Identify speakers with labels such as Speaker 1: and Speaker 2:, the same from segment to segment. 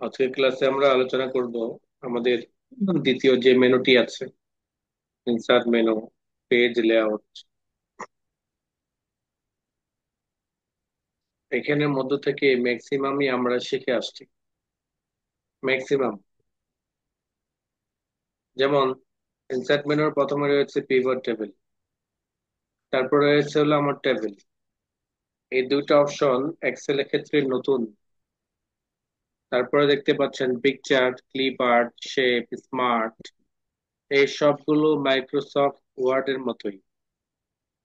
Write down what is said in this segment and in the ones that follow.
Speaker 1: আজকের ক্লাসে আমরা আলোচনা করব আমাদের দ্বিতীয় যে মেনুটি আছে, ইনসার্ট মেনু, পেজ লেআউট। এখানের মধ্য থেকে ম্যাক্সিমামই আমরা শিখে আসছি। ম্যাক্সিমাম, যেমন ইনসার্ট মেনুর প্রথমে রয়েছে পিভট টেবিল, তারপরে রয়েছে হলো আমার টেবিল। এই দুইটা অপশন এক্সেল এর ক্ষেত্রে নতুন। তারপরে দেখতে পাচ্ছেন picture, clip art, shape, smart. এই সবগুলো মাইক্রোসফট ওয়ার্ড এর মতোই।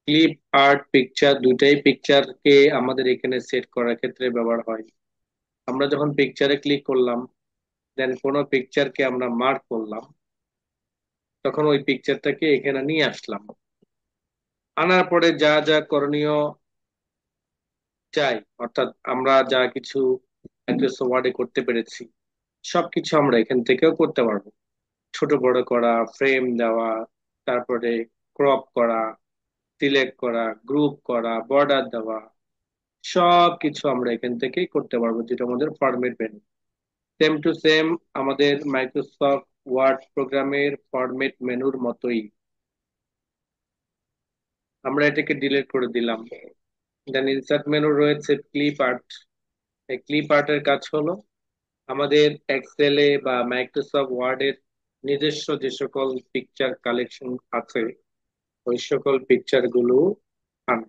Speaker 1: ক্লিপ আর্ট, পিকচার, দুইটাই পিকচারকে আমাদের এখানে সেট করার ক্ষেত্রে ব্যবহার হয়। আমরা যখন পিকচারে ক্লিক করলাম, দেন কোনো পিকচারকে আমরা মার্ক করলাম, তখন ওই পিকচারটাকে এখানে নিয়ে আসলাম। আনার পরে যা যা করণীয় চাই, অর্থাৎ আমরা যা কিছু মাইক্রোসফট ওয়ার্ডে করতে পেরেছি, সবকিছু আমরা এখান থেকেও করতে পারবো। ছোট বড় করা, ফ্রেম দেওয়া, তারপরে ক্রপ করা, সিলেক্ট করা, গ্রুপ করা, বর্ডার দেওয়া, সব কিছু আমরা এখান থেকেই করতে পারবো, যেটা আমাদের format menu. Same to same আমাদের মাইক্রোসফট ওয়ার্ড প্রোগ্রামের ফরম্যাট মেনুর মতোই। আমরা এটাকে ডিলিট করে দিলাম। দেন ইনসার্ট মেনু রয়েছে ক্লিপ আর্ট। এই ক্লিপ আর্টের কাজ হলো আমাদের এক্সেলে বা মাইক্রোসফট ওয়ার্ডের নিজস্ব যে সকল পিকচার কালেকশন আছে, ওই সকল পিকচার গুলো আনা।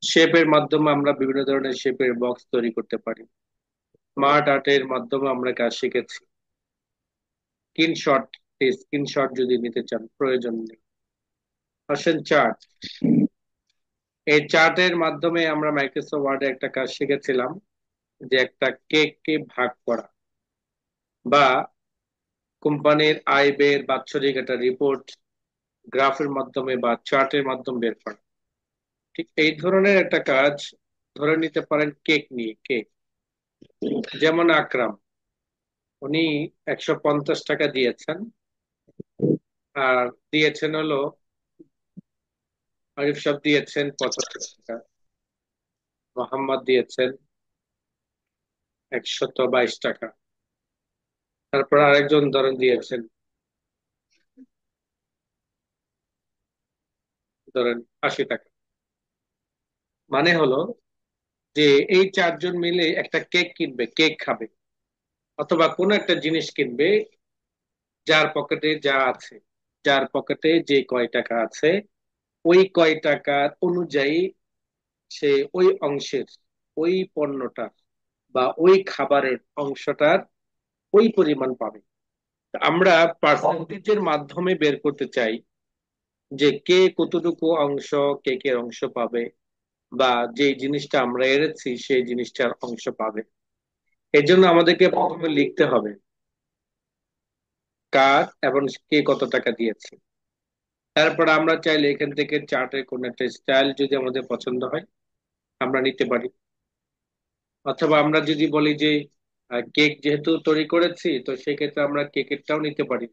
Speaker 1: শেপের মাধ্যমে আমরা বিভিন্ন ধরনের শেপের বক্স তৈরি করতে পারি। স্মার্ট আর্টের মাধ্যমে আমরা কাজ শিখেছি। স্ক্রিনশট, এই স্ক্রিনশট যদি নিতে চান প্রয়োজন নেই। আসেন চার্ট। এই চার্টের মাধ্যমে আমরা মাইক্রোসফট ওয়ার্ডে একটা কাজ শিখেছিলাম, যে একটা কেককে ভাগ করা, বা কোম্পানির আয় ব্যয়ের বাৎসরিক একটা রিপোর্ট গ্রাফের মাধ্যমে বা চার্টের মাধ্যমে বের করা। ঠিক এই ধরনের একটা কাজ ধরে নিতে পারেন কেক নিয়ে। কেক, যেমন আকরাম, উনি 150 টাকা দিয়েছেন, আর দিয়েছেন হলো, আরিফ সাহেব দিয়েছেন 75 টাকা, মোহাম্মদ দিয়েছেন 122 টাকা, তারপর আরেকজন ধরেন দিয়েছেন ধরেন 80 টাকা। মানে হলো যে এই চারজন মিলে একটা কেক কিনবে, কেক খাবে, অথবা কোনো একটা জিনিস কিনবে, যার পকেটে যা আছে, যার পকেটে যে কয় টাকা আছে, ওই কয় টাকার অনুযায়ী সে ওই অংশের, ওই পণ্যটার বা ওই খাবারের অংশটার ওই পরিমাণ পাবে। আমরা পার্সেন্টেজের মাধ্যমে বের করতে চাই যে কে কতটুকু অংশ, কেকের অংশ পাবে, বা যে জিনিসটা আমরা এনেছি সেই জিনিসটার অংশ পাবে। এর জন্য আমাদেরকে প্রথমে লিখতে হবে কার এবং কে কত টাকা দিয়েছে। তারপর আমরা চাইলে এখান থেকে চার্টের কোন একটা স্টাইল যদি আমাদের পছন্দ হয়, আমরা নিতে পারি। অথবা আমরা যদি বলি যে কেক যেহেতু তৈরি করেছি, তো সেক্ষেত্রে আমরা কেকেরটাও নিতে পারি।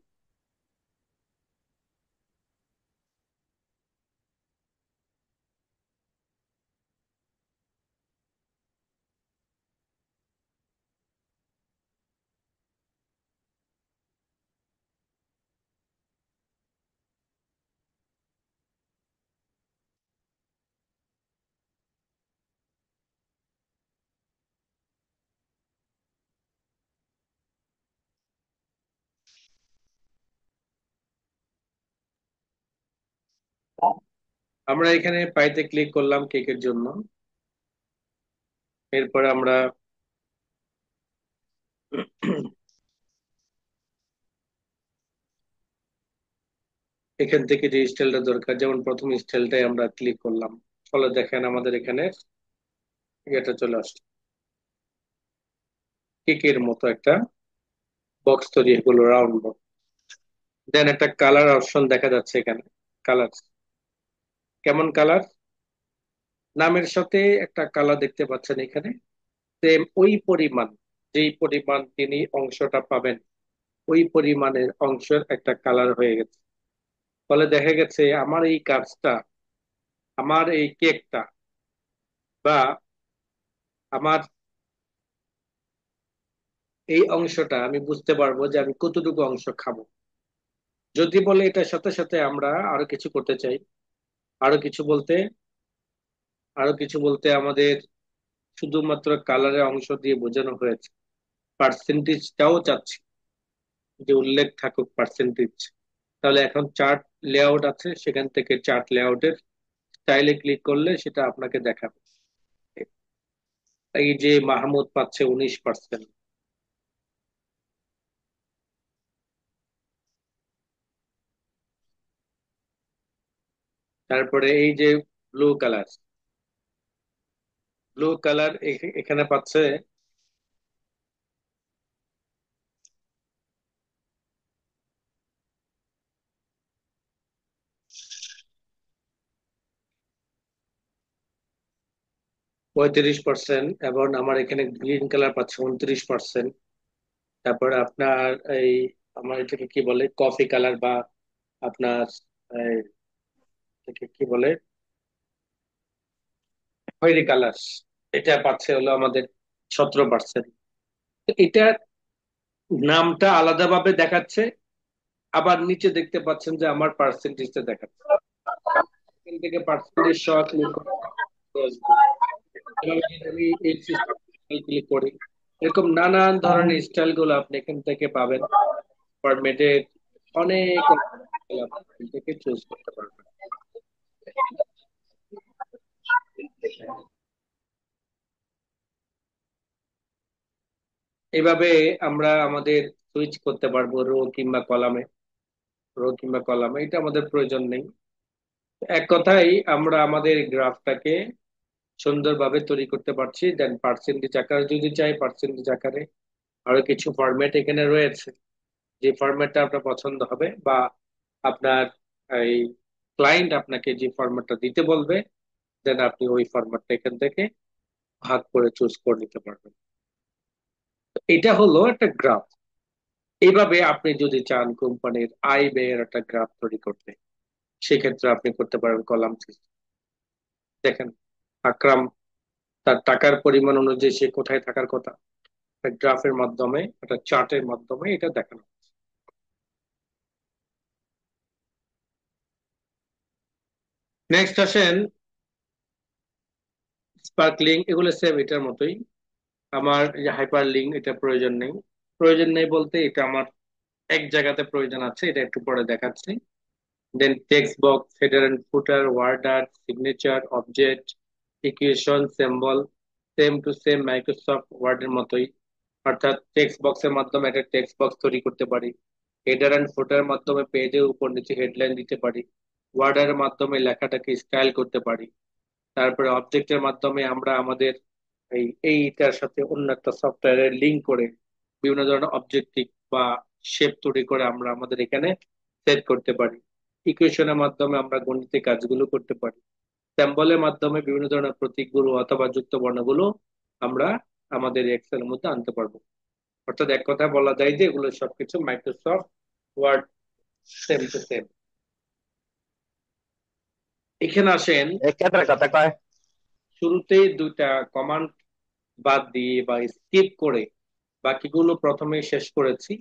Speaker 1: আমরা এখানে পাইতে ক্লিক করলাম কেকের জন্য। এরপরে আমরা এখান থেকে যে স্টাইলটা দরকার, যেমন প্রথম স্টাইলটাই আমরা ক্লিক করলাম, ফলে দেখেন আমাদের এখানে এটা চলে আসছে, কেকের মতো একটা বক্স তৈরি হলো, রাউন্ড বক্স। দেন একটা কালার অপশন দেখা যাচ্ছে এখানে। কালার, কেমন কালার, নামের সাথে একটা কালার দেখতে পাচ্ছেন এখানে। সেম ওই পরিমাণ, যেই পরিমাণ তিনি অংশটা পাবেন, ওই পরিমাণের অংশের একটা কালার হয়ে গেছে। ফলে দেখা গেছে আমার এই কাজটা, আমার এই কেকটা, বা আমার এই অংশটা আমি বুঝতে পারবো যে আমি কতটুকু অংশ খাবো। যদি বলে এটার সাথে সাথে আমরা আরো কিছু করতে চাই, আরো কিছু বলতে আরো কিছু বলতে আমাদের শুধুমাত্র কালারের অংশ দিয়ে বোঝানো হয়েছে, পার্সেন্টেজটাও চাচ্ছি যে উল্লেখ থাকুক পার্সেন্টেজ। তাহলে এখন চার্ট লেআউট আছে, সেখান থেকে চার্ট লেআউটের স্টাইলে ক্লিক করলে সেটা আপনাকে দেখাবে। এই যে মাহমুদ পাচ্ছে 19%। তারপরে এই যে ব্লু কালার, ব্লু কালার এখানে পাচ্ছে 35%, এবং আমার এখানে গ্রিন কালার পাচ্ছে 29%। তারপরে আপনার এই, আমার এটাকে কি বলে, কফি কালার বা আপনার এই, এটাকে কি বলে, খয়েরি কালার, এটা পাচ্ছে হলো আমাদের 17%। এটা নামটা আলাদাভাবে দেখাচ্ছে, আবার নিচে দেখতে পাচ্ছেন যে আমার পার্সেন্টেজটা দেখাচ্ছে। এখান থেকে পার্সেন্টেজ সহ ক্লিক করে আসবে। এভাবে যদি আমি এই সিস্টেম ক্লিক করি, এরকম নানান ধরনের স্টাইল গুলো আপনি এখান থেকে পাবেন। ফরম্যাটের অনেক style আপনি এখান থেকে চুজ করতে পারবেন। এভাবে আমরা আমাদের সুইচ করতে পারবো রো কিংবা কলামে, এটা আমাদের প্রয়োজন নেই। এক কথাই আমরা আমাদের গ্রাফটাকে সুন্দরভাবে তৈরি করতে পারছি। দেন পার্সেন্টেজ আকারে যদি চাই, পার্সেন্টেজ আকারে আরো কিছু ফরম্যাট এখানে রয়েছে, যে ফরম্যাটটা আপনার পছন্দ হবে, বা আপনার এই ক্লায়েন্ট আপনাকে যে ফরম্যাটটা দিতে বলবে, দেন আপনি ওই ফরম্যাটটা এখান থেকে ভাগ করে চুজ করে নিতে পারবেন। তো এটা হলো একটা গ্রাফ। এইভাবে আপনি যদি চান কোম্পানির আয় ব্যয়ের একটা গ্রাফ তৈরি করতে, সেক্ষেত্রে আপনি করতে পারেন কলাম সিস্টেম। দেখেন, আকরাম তার টাকার পরিমাণ অনুযায়ী সে কোথায় থাকার কথা, একটা গ্রাফের মাধ্যমে, একটা চার্টের মাধ্যমে এটা দেখানো। নেক্সট আসেন স্পার্কলিং, এগুলো সেম এটার মতোই। আমার যে হাইপার লিঙ্ক, এটা প্রয়োজন নেই। প্রয়োজন নেই বলতে এটা আমার এক জায়গাতে প্রয়োজন আছে, এটা একটু পরে দেখাচ্ছি। Then text box, header and footer, word art, signature, object, equation, symbol, same to same Microsoft ওয়ার্ডের মতোই। অর্থাৎ টেক্সট বক্সের মাধ্যমে একটা টেক্সট বক্স তৈরি করতে পারি, হেডার এন্ড ফুটার মাধ্যমে পেজের উপর নিচে হেডলাইন দিতে পারি, ওয়ার্ডারের মাধ্যমে লেখাটাকে স্টাইল করতে পারি। তারপরে অবজেক্টের মাধ্যমে আমরা আমাদের এইটার সাথে অন্য একটা সফটওয়্যারের লিঙ্ক করে বিভিন্ন ধরনের অবজেক্টিভ বা শেপ তৈরি করে আমরা আমাদের এখানে সেট করতে পারি। ইকুয়েশনের মাধ্যমে আমরা গণিতের কাজগুলো করতে পারি। সিম্বলের মাধ্যমে বিভিন্ন ধরনের প্রতীকগুলো অথবা যুক্ত বর্ণগুলো আমরা আমাদের এক্সেল এর মধ্যে আনতে পারবো। অর্থাৎ এক কথা বলা যায় যে এগুলো সবকিছু Microsoft Word, same to same. এখানে আসেন,
Speaker 2: কেতটা কথা কয়।
Speaker 1: শুরুতেই দুইটা কমান্ড বাদ দিয়ে বা স্কিপ করে বাকিগুলো প্রথমে শেষ করেছি,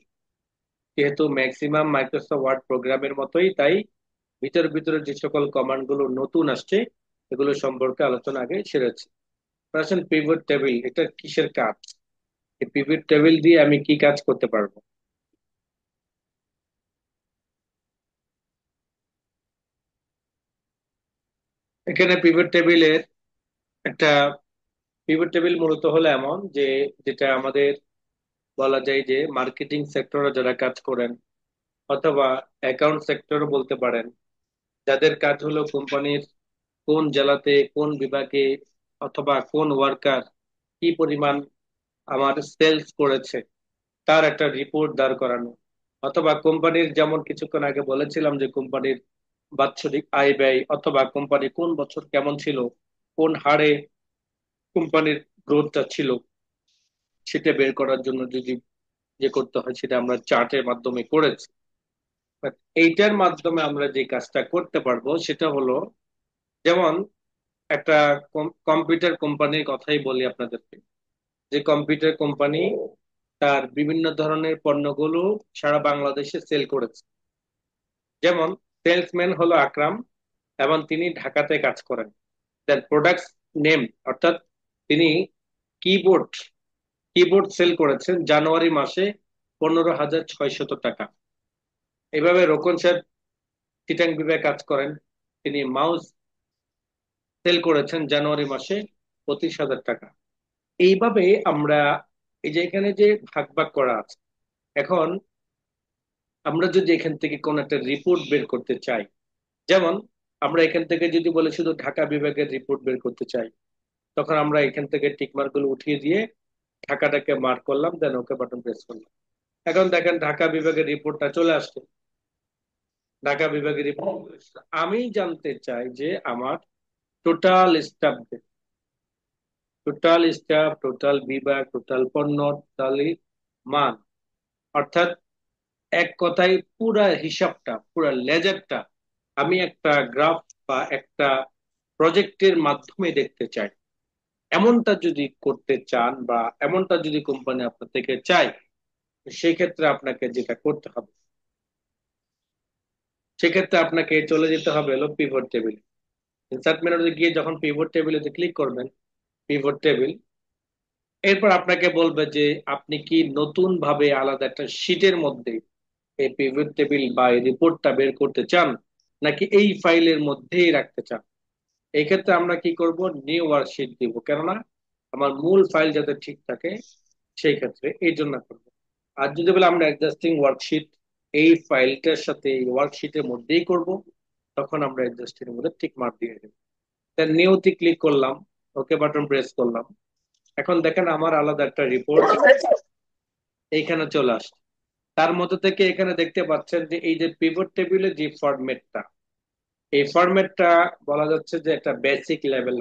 Speaker 1: যেহেতু ম্যাক্সিমাম মাইক্রোসফট ওয়ার্ড প্রোগ্রামের মতোই, তাই ভিতরে ভিতরে যে সকল কমান্ড গুলো নতুন আসছে এগুলো সম্পর্কে আলোচনা আগে সেরেছি। আসেন পিভট টেবিল, এটা কিসের কাজ? এই পিভট টেবিল দিয়ে আমি কি কাজ করতে পারবো? এখানে পিভট টেবিলের একটা, পিভট টেবিল মূলত হলো এমন যে, যেটা আমাদের বলা যায় যে মার্কেটিং সেক্টরে যারা কাজ করেন, অথবা অ্যাকাউন্ট সেক্টরও বলতে পারেন, যাদের কাজ হলো কোম্পানির কোন জেলাতে কোন বিভাগে অথবা কোন ওয়ার্কার কি পরিমাণ আমার সেলস করেছে তার একটা রিপোর্ট দাঁড় করানো। অথবা কোম্পানির, যেমন কিছুক্ষণ আগে বলেছিলাম যে কোম্পানির বাৎসরিক আয় ব্যয়, অথবা কোম্পানি কোন বছর কেমন ছিল, কোন হারে কোম্পানির গ্রোথটা ছিল, সেটা বের করার জন্য যদি যে করতে হয় সেটা আমরা চার্টের মাধ্যমে করেছি। But এইটার মাধ্যমে আমরা যে কাজটা করতে পারবো সেটা হলো, যেমন একটা কম্পিউটার কোম্পানির কথাই বলি আপনাদেরকে, যে কম্পিউটার কোম্পানি তার বিভিন্ন ধরনের পণ্যগুলো সারা বাংলাদেশে সেল করেছে। যেমন সেলসম্যান হলো আকরাম এবং তিনি ঢাকাতে কাজ করেন। দেন প্রোডাক্ট নেম, অর্থাৎ তিনি কিবোর্ড কিবোর্ড সেল করেছেন জানুয়ারি মাসে 15,600 টাকা। এভাবে রোকন সাহেব চিটাং বিভাগে কাজ করেন, তিনি মাউস সেল করেছেন জানুয়ারি মাসে 25,000 টাকা। এইভাবে আমরা, এই যে এখানে যে ভাগ ভাগ করা আছে, এখন আমরা যদি এখান থেকে কোন একটা রিপোর্ট বের করতে চাই, যেমন আমরা এখান থেকে যদি বলে শুধু ঢাকা বিভাগের রিপোর্ট বের করতে চাই, তখন আমরা এখান থেকে টিকমার্ক গুলো উঠিয়ে দিয়ে ঢাকাটাকে মার্ক করলাম, দেন ওকে বাটন প্রেস করলাম। এখন দেখেন ঢাকা বিভাগের রিপোর্টটা চলে আসছে। ঢাকা বিভাগের রিপোর্ট আমি জানতে চাই যে আমার টোটাল স্টাফ, টোটাল বিভাগ, টোটাল পণ্য, টোটাল মান, অর্থাৎ এক কথায় পুরা হিসাবটা, পুরা লেজারটা আমি একটা গ্রাফ বা একটা প্রজেক্টের মাধ্যমে দেখতে চাই। এমনটা যদি করতে চান বা এমনটা যদি কোম্পানি আপনার থেকে চায়, সেই ক্ষেত্রে আপনাকে যেটা করতে হবে, সেক্ষেত্রে আপনাকে চলে যেতে হবে হলো পিভট টেবিল। ইনসার্ট মেনুতে গিয়ে যখন পিভট টেবিলে ক্লিক করবেন, পিভট টেবিল, এরপর আপনাকে বলবে যে আপনি কি নতুন ভাবে আলাদা একটা শীটের মধ্যে এই পিভট টেবিল বা এই রিপোর্টটা বের করতে চান, নাকি এই ফাইলের মধ্যেই রাখতে চান। এই ক্ষেত্রে আমরা কি করব, নিউ ওয়ার্কশিট দিব, কেননা আমার মূল ফাইল যাতে ঠিক থাকে, সেই ক্ষেত্রে এই জন্য করবো। আর যদি বলে আমরা অ্যাডজাস্টিং ওয়ার্কশিট এই ফাইলটার সাথে এই ওয়ার্কশিটের মধ্যেই করব, তখন আমরা অ্যাডজাস্টিং এর মধ্যে টিক মার্ক দিয়ে দেব। দেন নিউতে ক্লিক করলাম, ওকে বাটন প্রেস করলাম। এখন দেখেন আমার আলাদা একটা রিপোর্ট এইখানে চলে আসছে। তার মধ্যে থেকে এখানে দেখতে পাচ্ছেন যে এই যে পিভট টেবিলের যে ফরম্যাটটা, এই ফরম্যাটটা বলা যাচ্ছে যে একটা বেসিক লেভেল।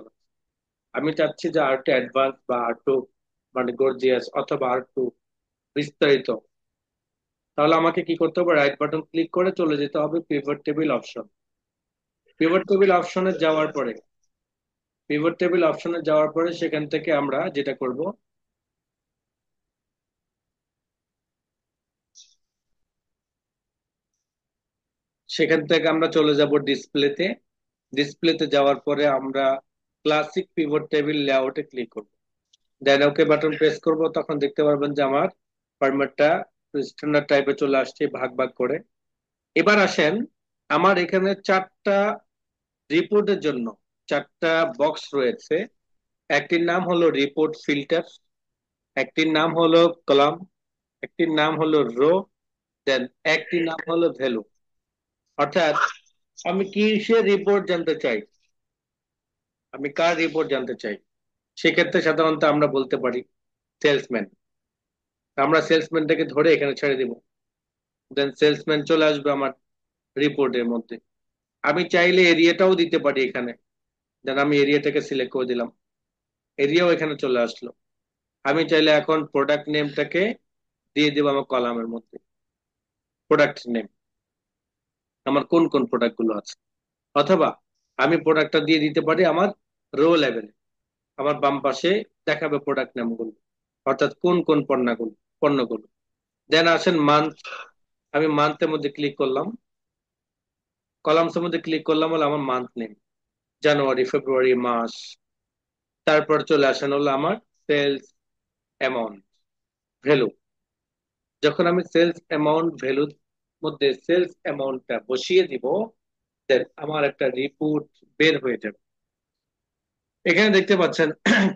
Speaker 1: আমি চাচ্ছি যে আর একটু অ্যাডভান্স বা আর একটু মানে গর্জিয়াস অথবা আর একটু বিস্তারিত। তাহলে আমাকে কি করতে হবে, রাইট বাটন ক্লিক করে চলে যেতে হবে pivot table option. Pivot table অপশনে যাওয়ার পরে, সেখান থেকে আমরা যেটা করব, সেখান থেকে আমরা চলে যাব ডিসপ্লেতে। ডিসপ্লেতে যাওয়ার পরে আমরা ক্লাসিক পিভট টেবিল লেআউটে ক্লিক করব। দেন ওকে বাটন প্রেস করব, তখন দেখতে পারবেন যে আমার ফরম্যাটটা স্ট্যান্ডার্ড টাইপে চলে আসছে ভাগ ভাগ করে। এবার আসেন, আমার এখানে চারটা রিপোর্টের জন্য চারটা বক্স রয়েছে। একটির নাম হলো রিপোর্ট ফিল্টার, একটির নাম হলো কলাম, একটির নাম হলো রো, দেন একটির নাম হলো ভ্যালু। অর্থাৎ আমি কিসের রিপোর্ট জানতে চাই, আমি কার রিপোর্ট জানতে চাই, সেক্ষেত্রে সাধারণত আমরা বলতে পারি সেলসম্যান। আমরা সেলসম্যানটাকে ধরে এখানে ছেড়ে দিব, দেন সেলসম্যান চলে আসবে আমার রিপোর্টের মধ্যে। আমি চাইলে এরিয়াটাও দিতে পারি এখানে, দেন আমি এরিয়াটাকে সিলেক্ট করে দিলাম, এরিয়াও এখানে চলে আসলো। আমি চাইলে এখন প্রোডাক্ট নেমটাকে দিয়ে দেবো আমার কলামের মধ্যে, প্রোডাক্ট নেম, আমার কোন কোন প্রোডাক্ট গুলো আছে। অথবা আমি প্রোডাক্টটা দিয়ে দিতে পারি আমার রো লেভেলে, আমার বাম পাশে দেখাবে প্রোডাক্ট নামগুলো, অর্থাৎ কোন কোন পণ্যগুলো। দেন আসেন মান্থ, আমি মান্থের মধ্যে ক্লিক করলাম, কলামসের মধ্যে ক্লিক করলাম, হলো আমার মান্থ নেম, জানুয়ারি, ফেব্রুয়ারি, মার্চ। তারপর চলে আসেন হলো আমার সেলস অ্যামাউন্ট, ভ্যালু। যখন আমি সেলস অ্যামাউন্ট ভ্যালুর মধ্যে সেলস অ্যামাউন্টটা বসিয়ে দিব, দেন আমার একটা রিপোর্ট বের হয়ে যাবে। এখানে দেখতে পাচ্ছেন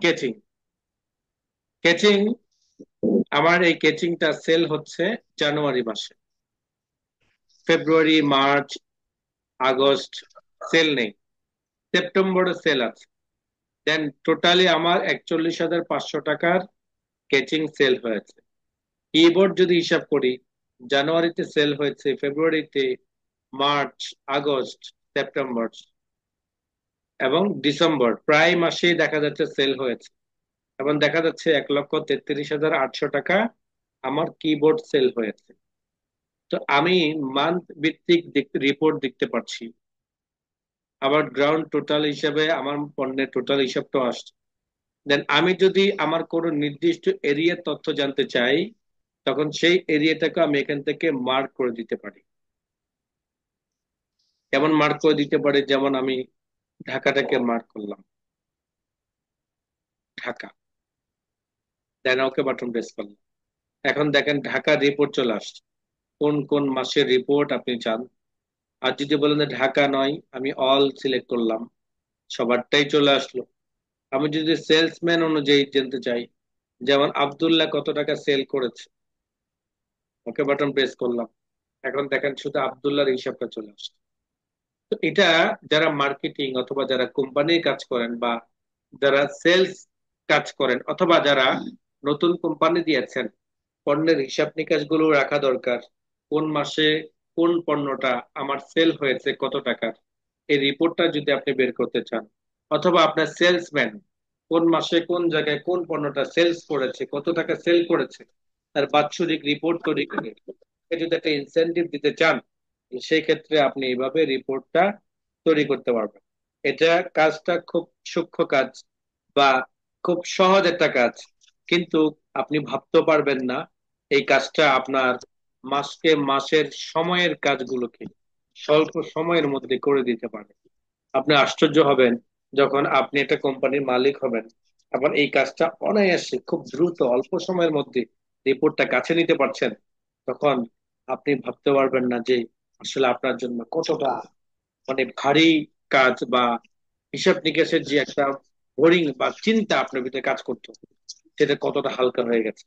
Speaker 1: কেচিং, কেচিং, আমার এই কেচিংটা সেল হচ্ছে জানুয়ারি মাসে। ফেব্রুয়ারি, মার্চ, আগস্ট সেল নেই, সেপ্টেম্বরে সেল আছে। দেন টোটালি আমার 41,500 টাকার কেচিং সেল হয়েছে। কিবোর্ড যদি হিসাব করি, জানুয়ারিতে সেল হয়েছে, ফেব্রুয়ারিতে, মার্চ, আগস্ট, সেপ্টেম্বর এবং ডিসেম্বর, প্রায় মাসেই দেখা যাচ্ছে সেল হয়েছে। এবং দেখা যাচ্ছে 1,33,800 টাকা আমার কিবোর্ড সেল হয়েছে। তো আমি মান্থ ভিত্তিক রিপোর্ট দেখতে পাচ্ছি, আবার গ্রাউন্ড টোটাল হিসাবে আমার পণ্যের টোটাল হিসাবটাও আসছে। দেন আমি যদি আমার কোনো নির্দিষ্ট এরিয়ার তথ্য জানতে চাই, তখন সেই এরিয়াটাকে আমি এখান থেকে মার্ক করে দিতে পারি। কেমন মার্ক করে দিতে পারি? যেমন আমি ঢাকাটাকে মার্ক করলাম, ঢাকা, দেন ওকে বাটন প্রেস করলাম। এখন দেখেন ঢাকা রিপোর্ট চলে আসছে। কোন কোন মাসের রিপোর্ট আপনি চান? আর যদি বলেন যে ঢাকা নয়, আমি অল সিলেক্ট করলাম, সবারটাই চলে আসলো। আমি যদি সেলসম্যান অনুযায়ী জানতে চাই, যেমন আব্দুল্লাহ কত টাকা সেল করেছে, ওকে বাটন প্রেস করলাম। এখন দেখেন শুধু আব্দুল্লাহর হিসাবটা চলে আসছে। তো এটা যারা মার্কেটিং অথবা যারা কোম্পানির কাজ করেন, বা যারা সেলস কাজ করেন, অথবা যারা নতুন কোম্পানি দিয়েছেন, পণ্যের হিসাব নিকাশ গুলো রাখা দরকার। কোন মাসে কোন পণ্যটা আমার সেল হয়েছে কত টাকার, এই রিপোর্টটা যদি আপনি বের করতে চান, অথবা আপনার সেলসম্যান কোন মাসে কোন জায়গায় কোন পণ্যটা সেলস করেছে, কত টাকা সেল করেছে, তার বাৎসরিক রিপোর্ট তৈরি করে তাকে যদি একটা ইনসেনটিভ দিতে চান, সেই ক্ষেত্রে আপনি এইভাবে রিপোর্টটা তৈরি করতে পারবেন। এটা কাজটা খুব সূক্ষ্ম কাজ, বা খুব সহজ একটা কাজ, কিন্তু আপনি ভাবতে পারবেন না এই কাজটা আপনার মাসের সময়ের কাজগুলোকে স্বল্প সময়ের মধ্যে করে দিতে পারে। আপনি আশ্চর্য হবেন যখন আপনি একটা কোম্পানির মালিক হবেন, আবার এই কাজটা অনায়াসে খুব দ্রুত অল্প সময়ের মধ্যে রিপোর্টটা কাছে নিতে পারছেন। তখন আপনি ভাবতে পারবেন না যে আসলে আপনার জন্য কতটা মানে ভারী কাজ, বা হিসাব নিকাশের যে একটা বোরিং বা চিন্তা আপনার ভিতরে কাজ করতো, সেটা কতটা হালকা হয়ে গেছে।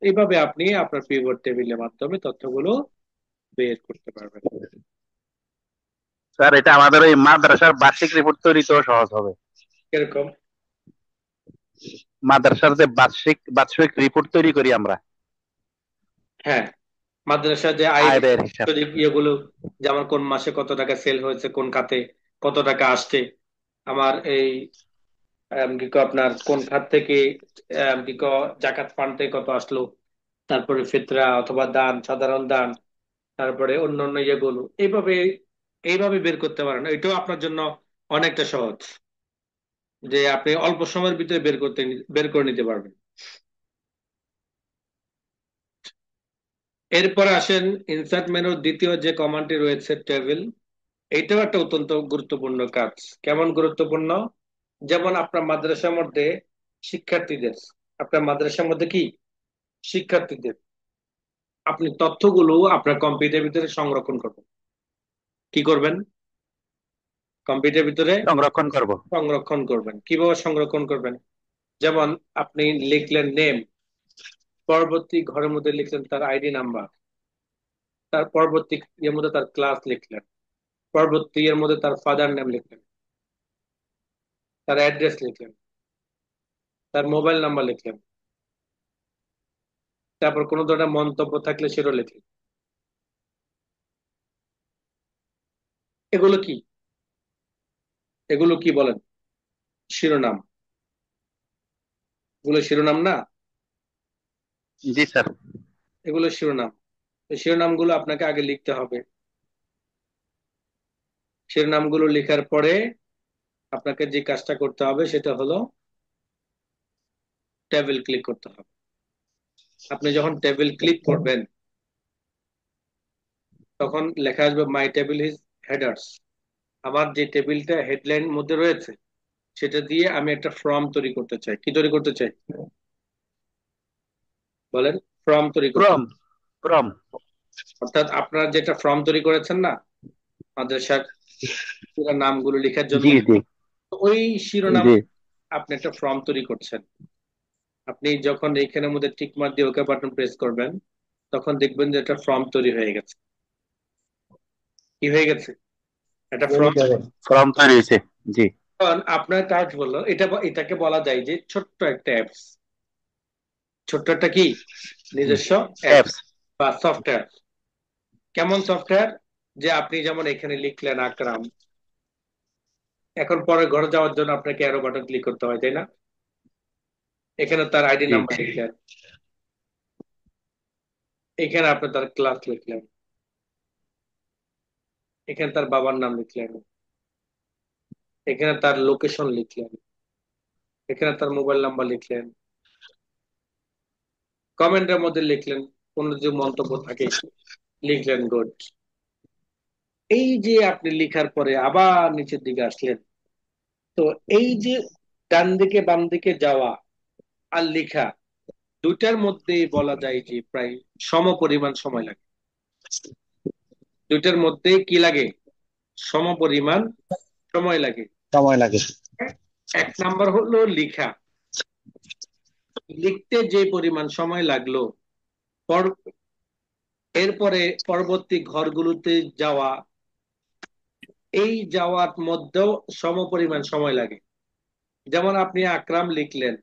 Speaker 1: এইভাবে আপনি আপনার পিভট টেবিলের মাধ্যমে তথ্যগুলো বের করতে পারবেন।
Speaker 2: স্যার, এটা আমাদের ওই মাদ্রাসার বার্ষিক রিপোর্ট তৈরিতেও সহজ হবে।
Speaker 1: এরকম।
Speaker 2: মাদ্রাসার যে বার্ষিক বাৎসরিক রিপোর্ট তৈরি করি আমরা,
Speaker 1: হ্যাঁ, মাদ্রাসা যে আয়
Speaker 2: আয় ব্যয়ের হিসাব।
Speaker 1: ব্যয় ইয়েগুলো, যেমন কোন মাসে কত টাকা সেল হয়েছে, কোন খাতে কত টাকা আসছে, আমার এই কি কয় আপনার কোন খাত থেকে কি কয় জাকাত ফান্ড থেকে কত আসলো, তারপরে ফিতরা অথবা দান, সাধারণ দান, তারপরে অন্যান্য ইয়েগুলো, এইভাবে এইভাবে বের করতে পারেন। এটাও আপনার জন্য অনেকটা সহজ, যে আপনি অল্প সময়ের ভিতরে বের করে নিতে পারবেন। এরপর আসেন ইনসার্ট মেনুর দ্বিতীয় যে কমান্ডটি রয়েছে, টেবিল। এইটাও একটা অত্যন্ত গুরুত্বপূর্ণ কাজ। কেমন গুরুত্বপূর্ণ? যেমন আপনার মাদ্রাসার মধ্যে শিক্ষার্থীদের, আপনার মাদ্রাসার মধ্যে কি শিক্ষার্থীদের আপনি তথ্যগুলো আপনার কম্পিউটারের ভিতরে সংরক্ষণ করবেন। কি করবেন? কম্পিউটারের ভিতরে
Speaker 2: সংরক্ষণ করব।
Speaker 1: সংরক্ষণ করবেন। কিভাবে সংরক্ষণ করবেন? যেমন আপনি লিখলেন নেম, পরবর্তী ঘরের মধ্যে লিখলেন তার আইডি নাম্বার, তার পরবর্তী এর মধ্যে তার ক্লাস লিখলেন, পরবর্তী এর মধ্যে তার ফাদার নেম লিখলেন, তার অ্যাড্রেস লিখলেন, তার মোবাইল নাম্বার লিখলেন, তারপর কোনো ধরনের মন্তব্য থাকলে সেটাও লিখলেন। এগুলো কি? এগুলো কি বলেন? শিরোনাম। এগুলো শিরোনাম না?
Speaker 2: জি স্যার।
Speaker 1: এগুলো শিরোনাম। এই শিরোনামগুলো আপনাকে আগে লিখতে হবে। শিরোনামগুলো লেখার পরে আপনাকে যে কাজটা করতে হবে সেটা হলো টেবিল ক্লিক করতে হবে। আপনি যখন টেবিল ক্লিক করবেন, তখন লেখা আসবে মাই টেবিল ইজ হেডার্স। আমার যে টেবিলটা হেডলাইন মধ্যে রয়েছে, সেটা দিয়ে আমি একটা ফর্ম তৈরি করতে চাই। কি তৈরি করতে চাই বলেন? ফর্ম তৈরি করতে।
Speaker 2: ক্রম। ক্রম।
Speaker 1: অর্থাৎ আপনারা যেটা ফর্ম তৈরি করেছেন না মাদ্রাসার পুরো নামগুলো লেখার জন্য,
Speaker 2: জি জি।
Speaker 1: ওই শিরোনাম
Speaker 2: জি।
Speaker 1: আপনি একটা ফর্ম তৈরি করছেন। আপনি যখন এইখানের মধ্যে টিক মার্ক দিয়ে ওকে বাটন প্রেস করবেন, তখন দেখবেন যে একটা ফর্ম তৈরি হয়ে গেছে। কি হয়ে গেছে? একটা ফর্ম।
Speaker 2: ফর্ম তৈরি হয়েছে। জি।
Speaker 1: আপনার কাজ হলো এটাকে বলা যায় যে ছোট্ট একটা অ্যাপস। ছোট্ট একটা কি নিজস্ব অ্যাপস
Speaker 2: অ্যাপস।
Speaker 1: বা সফটওয়্যার। কেমন সফটওয়্যার? যে আপনি যেমন এখানে লিখলেন আকরাম, এখন পরের ঘরে যাওয়ার জন্য আপনাকে অ্যারো বাটন ক্লিক করতে হয়, তাই না? এখানে তার আইডি
Speaker 2: জি।
Speaker 1: নাম্বার লিখলেন, এখানে আপনি তার ক্লাস লিখলেন, এখানে তার বাবার নাম লিখলেন, এখানে তার লোকেশন লিখলেন, এখানে তার মোবাইল নাম্বার লিখলেন, কমেন্টের মধ্যে লিখলেন কোনো যে মন্তব্য থাকে লিখলেন, গুড। এই যে আপনি লিখার পরে আবার নিচের দিকে আসলেন, তো এই যে ডান দিকে বাম দিকে যাওয়া আর লেখা দুইটার মধ্যেই বলা যায় যে প্রায় সমপরিমাণ সময় লাগে। দুইটার মধ্যে কি লাগে? সমপরিমাণ সময় লাগে।
Speaker 2: সময় লাগে।
Speaker 1: এক নাম্বার হলো লেখা, লিখতে যে পরিমাণ সময় লাগলো, পর- এরপরে পরবর্তী ঘরগুলোতে যাওয়া, এই যাওয়ার মধ্যেও সমপরিমাণ সময় লাগে। যেমন আপনি আকরাম লিখলেন,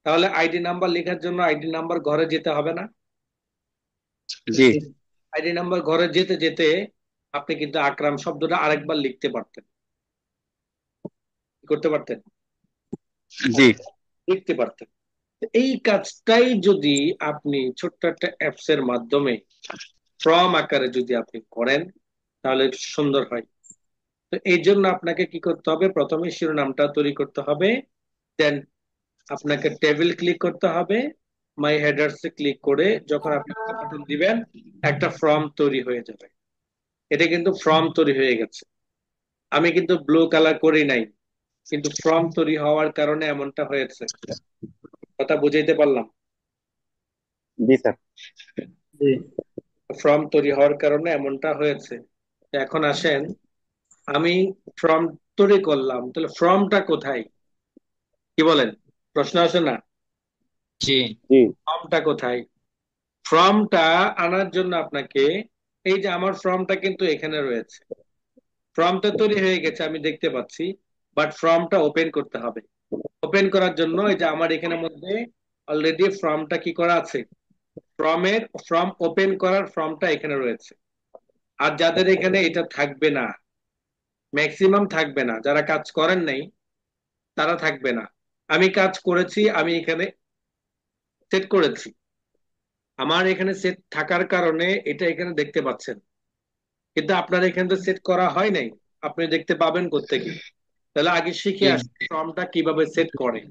Speaker 1: তাহলে আইডি নাম্বার লেখার জন্য আইডি নাম্বার ঘরে যেতে হবে না?
Speaker 2: জি
Speaker 1: আইডি নাম্বার ঘরে যেতে যেতে আপনি কিন্তু আকরাম শব্দটা আরেকবার লিখতে পারতেন, কি করতে পারতেন?
Speaker 2: জি
Speaker 1: লিখতে পারতেন। তো এই কাজটাই যদি আপনি ছোট্ট একটা অ্যাপস এর মাধ্যমে ফর্ম আকারে যদি আপনি করেন, তাহলে সুন্দর হয়। তো এই জন্য আপনাকে কি করতে হবে? প্রথমে শিরোনামটা তৈরি করতে হবে, দেন আপনাকে টেবিল ক্লিক করতে হবে, মাই হেডার্স এ ক্লিক করে যখন আপনি বাটন দিবেন, একটা ফর্ম তৈরি হয়ে যাবে। এটা কিন্তু ফর্ম তৈরি হয়ে গেছে। আমি কিন্তু ব্লু কালার করি নাই, কিন্তু ফর্ম তৈরি হওয়ার কারণে এমনটা হয়েছে। কথা বুঝাইতে পারলাম?
Speaker 2: জি স্যার।
Speaker 3: জি
Speaker 1: ফর্ম তৈরি হওয়ার কারণে এমনটা হয়েছে। তো এখন আসেন, আমি ফর্ম তৈরি করলাম, তাহলে ফর্মটা কোথায়? কি বলেন? প্রশ্ন আছে না?
Speaker 3: জি
Speaker 2: জি
Speaker 1: ফর্মটা কোথায়? ফর্মটা আনার জন্য আপনাকে, এই যে আমার ফর্মটা কিন্তু এখানে রয়েছে, ফর্মটা তৈরি হয়ে গেছে আমি দেখতে পাচ্ছি, বাট ফর্মটা ওপেন করতে হবে। ওপেন করার জন্য এই যে আমার এখানে মধ্যে অলরেডি ফর্মটা কি করা আছে, ফর্ম ওপেন করার ফর্মটা এখানে রয়েছে। আর যাদের এখানে এটা থাকবে না, ম্যাক্সিমাম থাকবে না, যারা কাজ করেন নাই তারা থাকবে না। আমি কাজ করেছি, আমি এখানে সেট করেছি, আমার এখানে সেট থাকার কারণে এটা এখানে দেখতে পাচ্ছেন। কিন্তু আপনার এখানে তো সেট করা হয় নাই, আপনি দেখতে পাবেন কোত্থেকে? তাহলে আগে শিখে
Speaker 3: জি
Speaker 1: আসি ফর্মটা কিভাবে সেট করে,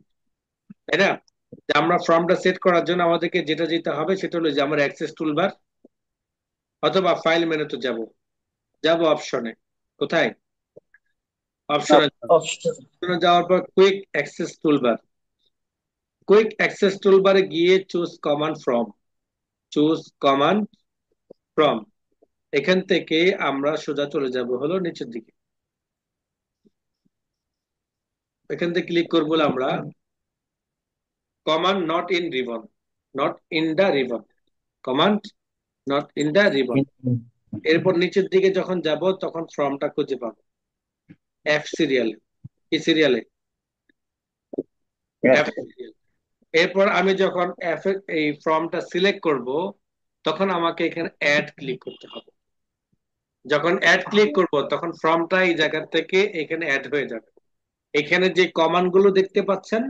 Speaker 1: তাই না? যে আমরা ফর্মটা সেট করার জন্য আমাদেরকে যেটা যেতে হবে সেটা হলো যে আমার অ্যাক্সেস টুলবার অথবা ফাইল মেনুতে যাব, যাব অপশনে। কোথায়? অপশনে যাব।
Speaker 3: অপশন
Speaker 1: অপশনে যাওয়ার পর quick access toolbar, quick access টুলবারে গিয়ে choose command from, choose command from, এখান থেকে আমরা সোজা চলে যাব হলো নিচের দিকে। এখান থেকে ক্লিক করবো আমরা command not in ribbon, not in the ribbon, command not in the ribbon. এরপর নিচের দিকে যখন যাব তখন ফর্মটা খুঁজে পাবো এফ সিরিয়ালে। কি সিরিয়ালে? F serial. এরপর আমি যখন এফ এই ফর্মটা সিলেক্ট করব, তখন আমাকে এখানে অ্যাড ক্লিক করতে হবে। যখন অ্যাড ক্লিক করব তখন ফর্মটা এই জায়গা থেকে এখানে অ্যাড হয়ে যাবে। এখানে যে কমান্ড গুলো দেখতে পাচ্ছেন,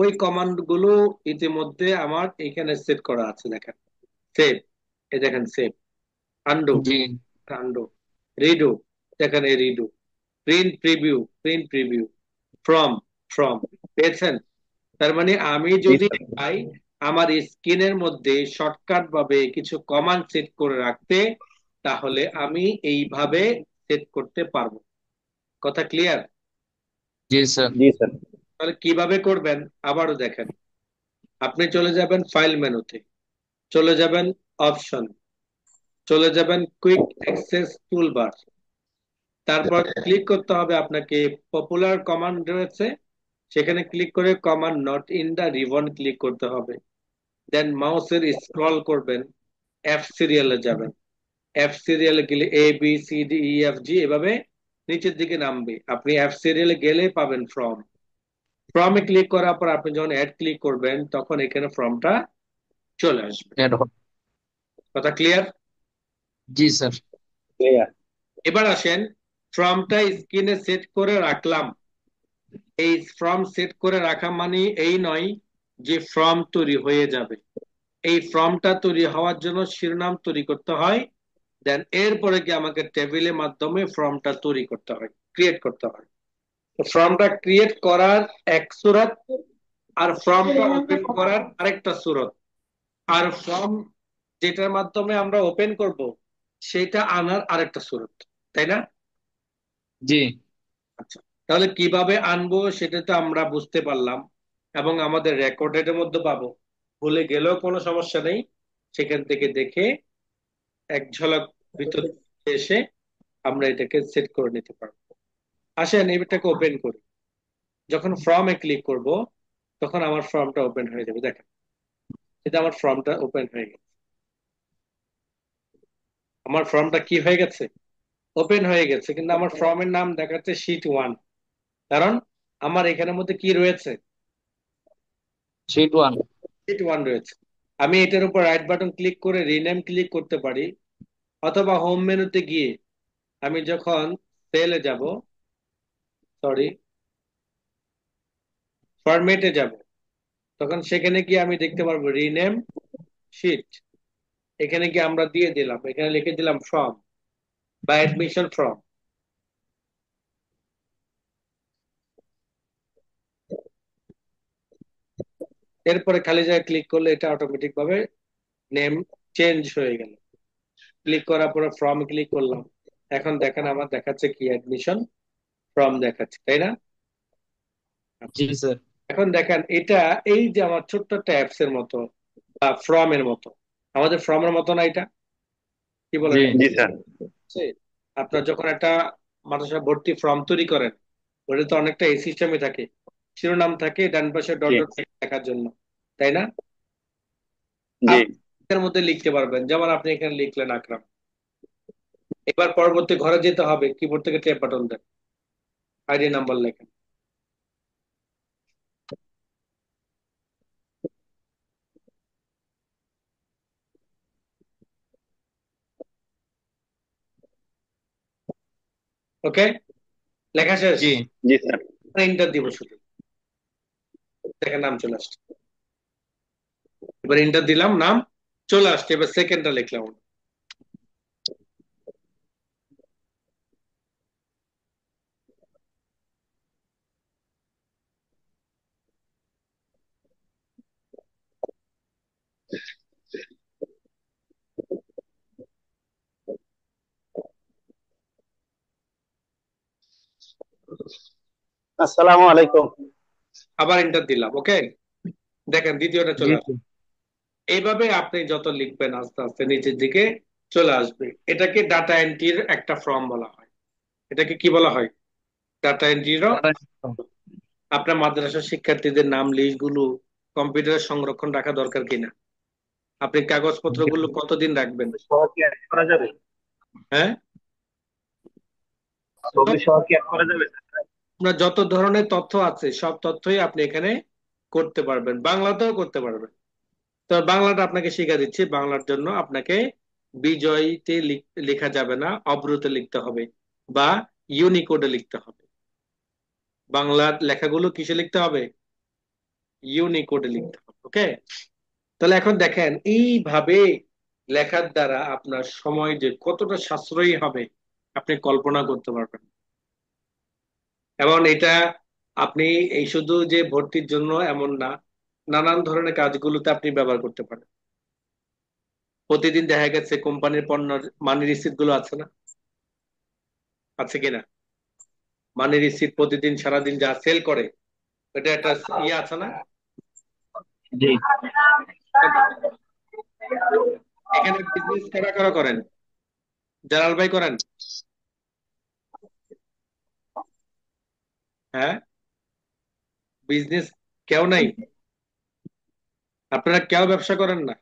Speaker 1: ওই কমান্ড গুলো ইতিমধ্যে আমার এখানে সেট করা আছে। দেখেন সেভ, এই দেখেন সেভ, আন্ডু,
Speaker 3: জি
Speaker 1: আন্ডু, রিডু, দেখেন এই redo, print preview, print preview, from, from, পেয়েছেন? তার মানে আমি
Speaker 2: জি
Speaker 1: যদি
Speaker 2: স্যার।
Speaker 1: চাই আমার স্ক্রিনের মধ্যে শর্টকাট ভাবে কিছু কমান্ড সেট করে রাখতে, তাহলে আমি এইভাবে সেট করতে পারবো। কথা ক্লিয়ার?
Speaker 3: জি স্যার
Speaker 2: জি স্যার।
Speaker 1: তাহলে কিভাবে করবেন আবারও দেখেন, আপনি চলে যাবেন ফাইল মেনুতে, চলে যাবেন অপশন, চলে যাবেন কুইক অ্যাক্সেস টুলবার, তারপর ক্লিক করতে হবে আপনাকে পপুলার কমান্ড রয়েছে, সেখানে ক্লিক করে command not in the ribbon click করতে হবে। দেন মাউসের স্ক্রল করবেন, এফ সিরিয়ালে যাবেন, এফ সিরিয়ালে গেলে A B C D E F G এভাবে নিচের দিকে নামবে। আপনি এফ সিরিয়ালে গেলে পাবেন ফ্রম, ফর্মে ক্লিক করার পর আপনি যখন অ্যাড ক্লিক করবেন তখন এখানে ফর্মটা চলে আসবে।
Speaker 3: এড হবে।
Speaker 1: কথা ক্লিয়ার?
Speaker 3: জি স্যার
Speaker 2: ক্লিয়ার।
Speaker 1: এবার আসেন, ফর্মটা স্ক্রিনে সেট করে রাখলাম। এই ফর্ম সেট করে রাখা মানে এই নয় যে ফর্ম তৈরি হয়ে যাবে। এই ফর্মটা তৈরি হওয়ার জন্য শিরোনাম তৈরি করতে হয়, দেন এরপরে কি আমাকে টেবিলের মাধ্যমে ফর্মটা তৈরি করতে হয়, ক্রিয়েট করতে হয়। ফর্মটা ক্রিয়েট করার এক সুরত, আর ফর্মটা ওপেন করার আরেকটা সুরত। আর ফর্ম যেটার মাধ্যমে আমরা ওপেন করব সেটা আনার আরেকটা সুরত, তাই না?
Speaker 3: জি
Speaker 1: আচ্ছা, তাহলে কিভাবে আনবো সেটা তো আমরা বুঝতে পারলাম এবং আমাদের রেকর্ডের মধ্যে পাবো। ভুলে গেলেও কোনো সমস্যা নেই, সেখান থেকে দেখে এক ঝলক ভিতর এসে আমরা এটাকে সেট করে নিতে পারবো। আসেন এটাকে ওপেন করি। যখন ফর্মে ক্লিক করব তখন আমার ফর্মটা ওপেন হয়ে যাবে। দেখেন, এটা আমার ফর্মটা ওপেন হয়ে গেছে। আমার ফর্মটা কি হয়ে গেছে? ওপেন হয়ে গেছে, কিন্তু আমার ফর্মের নাম দেখাচ্ছে শীট 1। কারণ আমার এখানের মধ্যে কি রয়েছে?
Speaker 3: শীট 1।
Speaker 1: শীট 1 রয়েছে। আমি এটার উপর রাইট বাটন ক্লিক করে রিনেম ক্লিক করতে পারি, অথবা হোম মেনুতে গিয়ে আমি যখন সেলে যাব, সরি, ফরম্যাটে যাব, তখন সেখানে গিয়ে আমি দেখতে পারবো রিনেম শীট। এখানে গিয়ে আমরা দিয়ে দিলাম, এখানে লিখে দিলাম ফর্ম বা অ্যাডমিশন ফর্ম। এরপরে খালি জায়গায় ক্লিক করলে এটা অটোমেটিক ভাবে নেম চেঞ্জ হয়ে গেল। ক্লিক করার পরে ফর্ম ক্লিক করলাম, এখন দেখেন আমার দেখাচ্ছে কি অ্যাডমিশন ফর্ম দেখাচ্ছে, তাই না?
Speaker 3: জি স্যার।
Speaker 1: এখন দেখেন এটা, এই যে আমার ছোট্ট একটা অ্যাপস এর মতো বা ফর্মের মতো, আমাদের ফর্মের মতো না এটা? কি
Speaker 3: জি
Speaker 1: বলেন?
Speaker 2: জি স্যার।
Speaker 1: আছে? আপনার যখন একটা মাদ্রাসা ভর্তি ফর্ম তৈরি করেন, ওটা তো অনেকটা এই সিস্টেমে থাকে, শিরোনাম থাকে, ডান পাশে ডট
Speaker 2: জি
Speaker 1: ডট লেখার জন্য, তাই না?
Speaker 2: জি।
Speaker 1: আপনি এর মধ্যে লিখতে পারবেন, যেমন আপনি এখানে লিখলেন আকরাম। এবার পরবর্তী ঘরে যেতে হবে, কিবোর্ড থেকে ট্যাব বাটন দেন, আইডি নাম্বার লেখেন। ওকে, লেখা শেষ।
Speaker 3: জি
Speaker 2: জি স্যার।
Speaker 1: ইন্টার দিব শুধু, দেখেন নাম চলে আসছে। এবার ইন্টার দিলাম, নাম চলে আসছে। এবার সেকেন্ডটা লিখলাম।
Speaker 2: আসসালামু আলাইকুম।
Speaker 1: আবার ইন্টার দিলাম। ওকে, দেখেন দ্বিতীয়টা
Speaker 3: জি
Speaker 1: চলে আসছে।
Speaker 3: স্যার।
Speaker 1: এইভাবে আপনি যত লিখবেন আস্তে আস্তে নিচের দিকে চলে আসবে। এটাকে ডাটা এন্ট্রির একটা ফর্ম বলা হয়। এটাকে কি বলা হয়? ডাটা এন্ট্রিরও। আপনার মাদ্রাসার শিক্ষার্থীদের নাম লিস্ট গুলো কম্পিউটারে সংরক্ষণ রাখা দরকার কিনা? আপনি কাগজপত্র গুলো কতদিন রাখবেন?
Speaker 2: সহ কি অ্যাড করা যাবে?
Speaker 1: হ্যাঁ,
Speaker 2: ছবি সহ কি অ্যাড করা যাবে?
Speaker 1: আপনার যত ধরনের তথ্য আছে সব তথ্যই আপনি এখানে করতে পারবেন, বাংলাতেও করতে পারবেন। তো বাংলাটা আপনাকে শিখা দিচ্ছি। বাংলার জন্য আপনাকে বিজয়ীতে লেখা যাবে না, অব্রুতে লিখতে হবে বা ইউনিকোডে লিখতে হবে। বাংলার লেখাগুলো কিসে লিখতে হবে? ইউনিকোডে লিখতে হবে। ওকে, তাহলে এখন দেখেন এইভাবে লেখার দ্বারা আপনার সময় যে কতটা সাশ্রয়ী হবে আপনি কল্পনা করতে পারবেন। এবং এটা আপনি এই শুধু যে ভর্তির জন্য এমন না, নানান ধরনের কাজগুলোতে আপনি ব্যবহার করতে পারেন। প্রতিদিন দেখা গেছে কোম্পানির পণ্য মানি রিসিপ্ট গুলো আছে না? আছে কিনা? মানি রিসিপ্ট প্রতিদিন সারাদিন যা সেল করে, এটা একটা ইয়ে আছে না?
Speaker 3: জি
Speaker 1: এখানে বিজনেস কারা কারা করেন? জালাল ভাই করেন? হ্যাঁ, বিজনেস কেউ নাই? আপনারা কেউ ব্যবসা করেন না?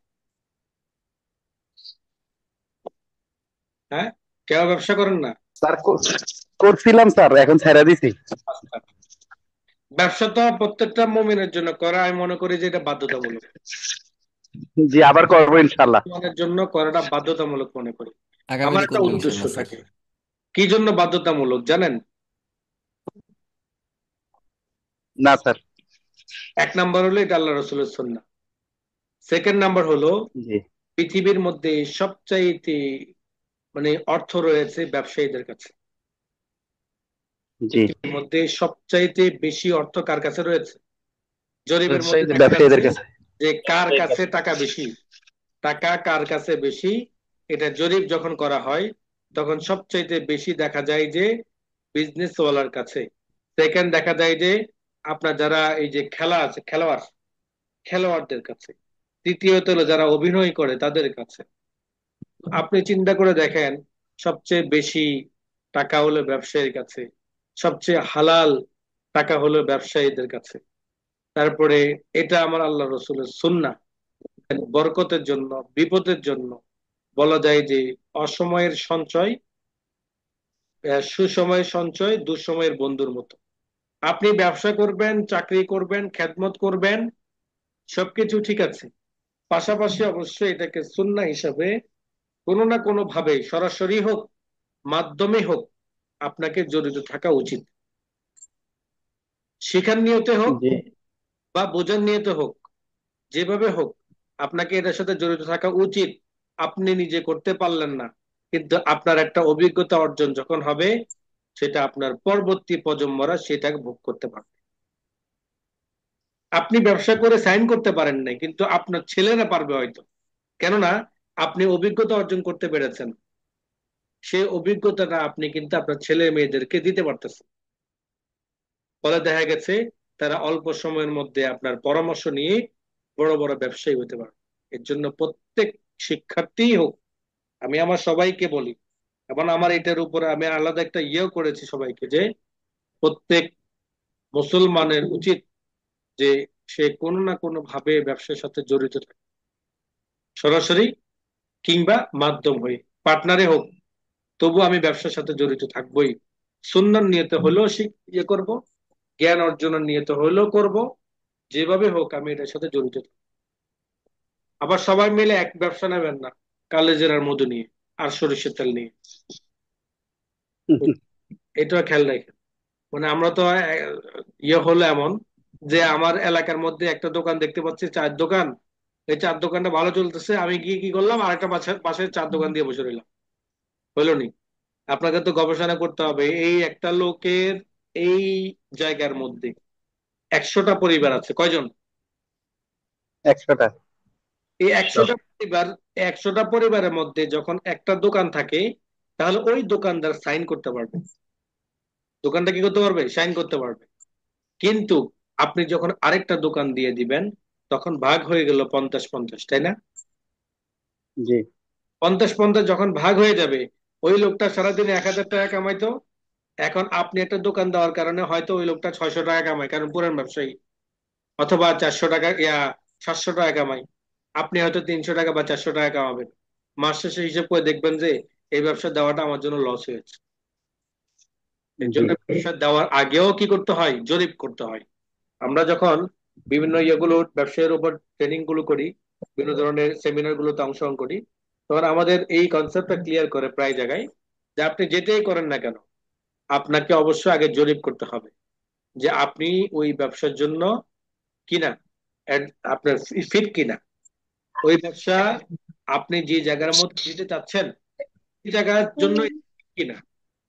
Speaker 1: হ্যাঁ, কেউ ব্যবসা করেন না?
Speaker 2: স্যার করছিলাম স্যার, এখন ছেড়ে দিছি।
Speaker 1: আচ্ছা, ব্যবসা তো প্রত্যেকটা মুমিনের জন্য করা, আমি মনে করি যে এটা বাধ্যতামূলক।
Speaker 2: জি, আবার করবো ইনশাল্লাহ।
Speaker 1: মুসলমানের জন্য করাটা বাধ্যতামূলক মনে করি। আমার
Speaker 4: আগামীতে
Speaker 1: একটা
Speaker 4: করবো
Speaker 1: উদ্দেশ্য
Speaker 4: ইনশাল্লাহ স্যার।
Speaker 1: থাকে। কি জন্য বাধ্যতামূলক জানেন?
Speaker 2: না স্যার।
Speaker 1: এক নাম্বার হলো এটা আল্লাহ রসুলের সুন্নাহ। সেকেন্ড নাম্বার হলো
Speaker 2: জি
Speaker 1: পৃথিবীর মধ্যে সবচাইতে মানে অর্থ রয়েছে ব্যবসায়ীদের কাছে।
Speaker 2: জি।
Speaker 1: পৃথিবীর মধ্যে সবচাইতে বেশি অর্থ কার কাছে রয়েছে? জরিপের মধ্যে
Speaker 3: ব্যবসায়ীদের
Speaker 1: দেখা যাচ্ছে
Speaker 2: ব্যবসায়ীদের কাছে।
Speaker 1: যে কার কাছে টাকা বেশি? টাকা কার কাছে বেশি, এটা জরিপ যখন করা হয় তখন সবচাইতে বেশি দেখা যায় যে বিজনেস ওয়ালার কাছে। সেকেন্ড দেখা যায় যে আপনার যারা এই যে খেলা আছে, খেলোয়াড়দের কাছে। তৃতীয়ত হলো যারা অভিনয় করে তাদের কাছে। আপনি চিন্তা করে দেখেন, সবচেয়ে বেশি টাকা হলো ব্যবসায়ীর কাছে, সবচেয়ে হালাল টাকা হলো ব্যবসায়ীদের কাছে। তারপরে এটা আমার আল্লাহ রসুলের সুন্নাহ। বরকতের জন্য, বিপদের জন্য বলা যায় যে অসময়ের সঞ্চয় সুসময়ের সঞ্চয় দুঃসময়ের বন্ধুর মতো। আপনি ব্যবসা করবেন, চাকরি করবেন, খেদমত করবেন, সবকিছু ঠিক আছে, পাশাপাশি অবশ্যই এটাকে সুন্নাহ হিসাবে কোনো না কোনো ভাবে, সরাসরি হোক মাধ্যমে হোক, আপনাকে জড়িত থাকা উচিত। শেখার নিয়তে হোক
Speaker 2: জি
Speaker 1: বা বোঝার নিয়তে হোক, যেভাবে হোক আপনাকে এটার সাথে জড়িত থাকা উচিত। আপনি নিজে করতে পারলেন না, কিন্তু আপনার একটা অভিজ্ঞতা অর্জন যখন হবে, সেটা আপনার পরবর্তী প্রজন্মরা সেটাকে ভোগ করতে পারবে। আপনি ব্যবসা করে সাইন করতে পারেন নাই, কিন্তু আপনার ছেলেরা পারবে হয়তো। কেননা আপনি অভিজ্ঞতা অর্জন করতে পেরেছেন, সেই অভিজ্ঞতাটা আপনি কিন্তু আপনার ছেলে মেয়েদেরকে দিতে পারতেছেন। ফলে দেখা গেছে তারা অল্প সময়ের মধ্যে আপনার পরামর্শ নিয়ে বড় বড় ব্যবসায়ী হতে পারে। এর জন্য প্রত্যেক শিক্ষার্থী হোক, আমি আমার সবাইকে বলি, এবং আমার এটার উপরে আমি আলাদা একটা ইয়েও করেছি সবাইকে, যে প্রত্যেক মুসলমানের উচিত যে সে কোনো না কোনো ভাবে ব্যবসার সাথে জড়িত থাকে, সরাসরি কিংবা মাধ্যম হয়ে, পার্টনারে হোক, তবু আমি ব্যবসার সাথে জড়িত থাকবোই। সুন্নাহ নিয়তে হলেও ইয়ে করব, জ্ঞান অর্জনের নিয়তে হলেও করব, যেভাবে হোক আমি এটার সাথে জড়িত থাকবো। আবার সবাই মিলে এক ব্যবসা নেবেন না, কালেজিরার মধু নিয়ে আর সরিষার তেল নিয়ে। এটাও খেয়াল রাখেন। মানে আমরা তো ইয়ে হলো এমন যে আমার এলাকার মধ্যে একটা দোকান দেখতে পাচ্ছি, চায়ের দোকান। এই চার দোকানটা ভালো চলতেছে, আমি গিয়ে কি করলাম, আরেকটা পাশে চার দোকান দিয়ে বসে রইলাম। হইলো নি? আপনাকে তো গবেষণা করতে হবে, এই একটা লোকের এই জায়গার মধ্যে 100টা পরিবার আছে, কয়জন?
Speaker 2: 100টা।
Speaker 1: এই 100টা পরিবার, 100টা পরিবারের মধ্যে যখন একটা দোকান থাকে, তাহলে ওই দোকানদার সাইন করতে পারবে, দোকানটা কি করতে পারবে, সাইন করতে পারবে। কিন্তু আপনি যখন আরেকটা দোকান দিয়ে দিবেন, তখন ভাগ হয়ে গেল 50-50, তাই না?
Speaker 2: জি
Speaker 1: 50-50 যখন ভাগ হয়ে যাবে, ওই লোকটা সারাদিনে 1,000 টাকা কামাইতো, এখন আপনি একটা দোকান দেওয়ার কারণে হয়তো ওই লোকটা 600 টাকা কামায়, কারণ পুরান ব্যবসায়ী। অথবা 400 টাকা, 700 টাকা কামাই, আপনি হয়তো 300 টাকা বা 400 টাকা কামাবেন। মাস শেষে হিসেব করে দেখবেন যে এই ব্যবসা দেওয়াটা আমার জন্য লস হয়েছে। এর
Speaker 2: জি
Speaker 1: জন্য ব্যবসা দেওয়ার আগেও কি করতে হয়, জরিপ করতে হয়। আমরা যখন বিভিন্ন ইয়েগুলো ব্যবসায়ের উপর ট্রেনিং গুলো করি, বিভিন্ন ধরনের সেমিনার গুলোতে অংশগ্রহণ করি, তখন আমাদের এই কনসেপ্টটা ক্লিয়ার করে প্রায় জায়গায়, যে আপনি যেটাই করেন না কেন, আপনাকে অবশ্যই আগে জরিপ করতে হবে যে আপনি ওই ব্যবসার জন্য কিনা, আপনার ফিট কিনা, ওই ব্যবসা আপনি যে জায়গার মধ্যে দিতে চাচ্ছেন সেই জায়গার জন্য কিনা।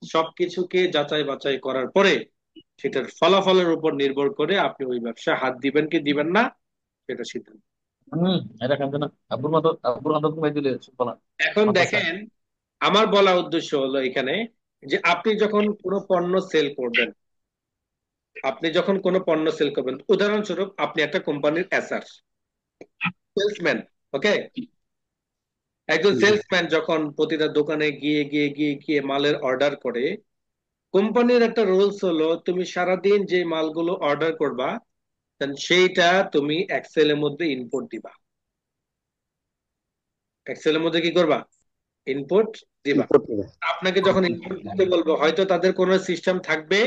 Speaker 1: সবকিছুকে যাচাই বাছাই করার পরে সেটার ফলাফলের উপর নির্ভর করে আপনি ওই ব্যবসা হাত দিবেন কি দিবেন না, সেটা সিদ্ধান্ত।
Speaker 3: হুম। এটা কেন না, আব্বুর মতো তুমি দিলে বলা
Speaker 1: এখন
Speaker 3: মাদ্রাসা।
Speaker 1: দেখেন, আমার বলা উদ্দেশ্য হলো এখানে, যে আপনি যখন কোনো পণ্য সেল করবেন, আপনি যখন কোনো পণ্য সেল করবেন, উদাহরণস্বরূপ আপনি একটা কোম্পানির এসআর, সেলসম্যান, ওকে? একজন
Speaker 2: জি
Speaker 1: সেলসম্যান যখন প্রতিটা দোকানে গিয়ে গিয়ে গিয়ে গিয়ে মালের অর্ডার করে, কোম্পানির একটা রুলস হলো তুমি সারাদিন যে মালগুলো অর্ডার করবা, then সেইটা তুমি এক্সেলের মধ্যে ইনপুট দিবা। এক্সেলের মধ্যে কি করবা, ইনপুট দিবা।
Speaker 2: করতে হবে।
Speaker 1: আপনাকে যখন ইনপুট দিতে বলবো, হয়তো তাদের কোনো সিস্টেম থাকবে,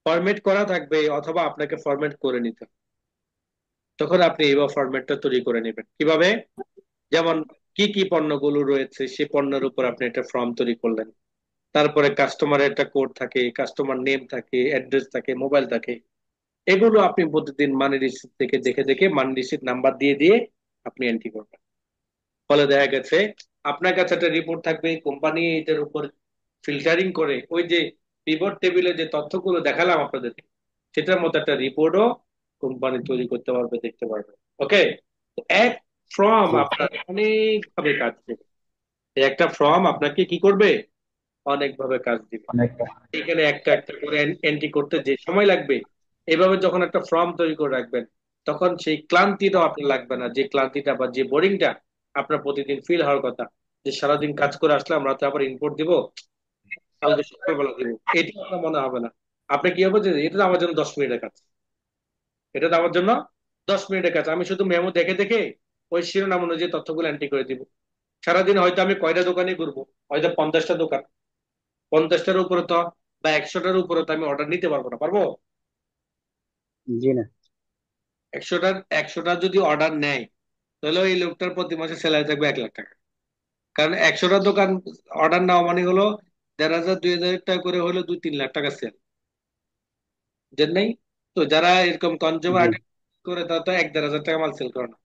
Speaker 1: ফরম্যাট করা থাকবে, অথবা আপনাকে ফরম্যাট করে নিতে হবে। তখন আপনি এইভাবে ফরম্যাটটা তৈরি করে নেবেন কিভাবে, যেমন কি কি পণ্যগুলো রয়েছে সেই পণ্যের উপর আপনি একটা ফর্ম তৈরি করলেন। তারপরে কাস্টমারের একটা কোড থাকে, কাস্টমার নেম থাকে, অ্যাড্রেস থাকে, মোবাইল থাকে। এগুলো আপনি প্রতিদিন মানি রিসিপ্ট থেকে দেখে দেখে মানি রিসিপ্ট নাম্বার দিয়ে দিয়ে আপনি এন্ট্রি করবেন। ফলে দেখা গেছে আপনার কাছে একটা রিপোর্ট থাকবে, কোম্পানি এটার উপর ফিল্টারিং করে ওই যে পিভট টেবিলে যে তথ্যগুলো দেখালাম আপনাদেরকে, সেটার মতো একটা রিপোর্টও কোম্পানি তৈরি করতে পারবে, দেখতে পারবে। ওকে? এক ফর্ম
Speaker 2: জি।
Speaker 1: আপনার অনেক ভাবে কাজ দেবে। এই একটা ফর্ম আপনাকে কি করবে, অনেক ভাবে কাজ দিবে।
Speaker 2: অনেকটা।
Speaker 1: এখানে একটা একটা করে এন্ট্রি করতে যে সময় লাগবে, এভাবে যখন একটা ফর্ম তৈরি করে রাখবেন, তখন সেই ক্লান্তিটাও আপনার লাগবে না, যে ক্লান্তিটা বা যে বোরিংটা আপনার প্রতিদিন ফিল হওয়ার কথা, যে সারাদিন কাজ করে আসলে আমরা তো আবার ইনপুট দিব, কালকে সকালবেলা দিব, এটা আপনার মনে হবে না। আপনি কি হবে যে এটা তো আমার জন্য 10 মিনিটের কাজ, এটা তো আমার জন্য 10 মিনিটের কাজ, আমি শুধু মেমো দেখে দেখে ওই শিরোনাম অনুযায়ী তথ্যগুলো এন্ট্রি করে দিব। সারাদিন হয়তো আমি কয়টা দোকানে ঘুরবো, হয়তো 50টা দোকান, 50টার উপরে তো বা 100টার উপরে তো আমি অর্ডার নিতে পারবো না, পারবো?
Speaker 2: জি না।
Speaker 1: 100টা যদি অর্ডার নেয়, তাহলে ওই লোকটার প্রতি মাসে স্যালারি থাকবে 1 লাখ টাকা। কারণ 100টা দোকান অর্ডার নেওয়া মানে হলো 1,500 2,000 টাকা করে হলো 2-3 লাখ টাকা সেল, বুঝেন নাই? তো যারা এরকম কনজিউমার
Speaker 2: জি।
Speaker 1: করে তারা তো 1-1,500 টাকা মাল সেল করে না।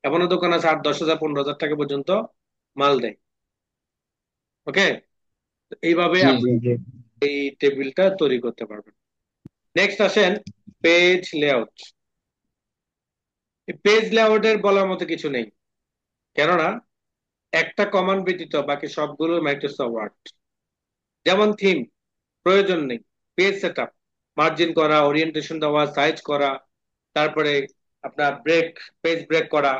Speaker 1: এমনও দোকান আছে 8-10 হাজার 15,000 টাকা পর্যন্ত মাল দেয়। ওকে, এইভাবে
Speaker 3: জি
Speaker 1: আপনি
Speaker 2: জি। জি।
Speaker 1: এই টেবিলটা তৈরি করতে পারবেন। নেক্সট আসেন পেজ লেআউট। পেজ লেআউটের বলার মতো কিছু নেই, কেননা একটা কমান্ড ব্যতীত বাকি সবগুলো মাইক্রোসফট ওয়ার্ড। যেমন থিম, প্রয়োজন নেই। পেজ সেটআপ, মার্জিন করা, ওরিয়েন্টেশন দেওয়া, সাইজ করা, তারপরে আপনার ব্রেক, পেজ ব্রেক করা,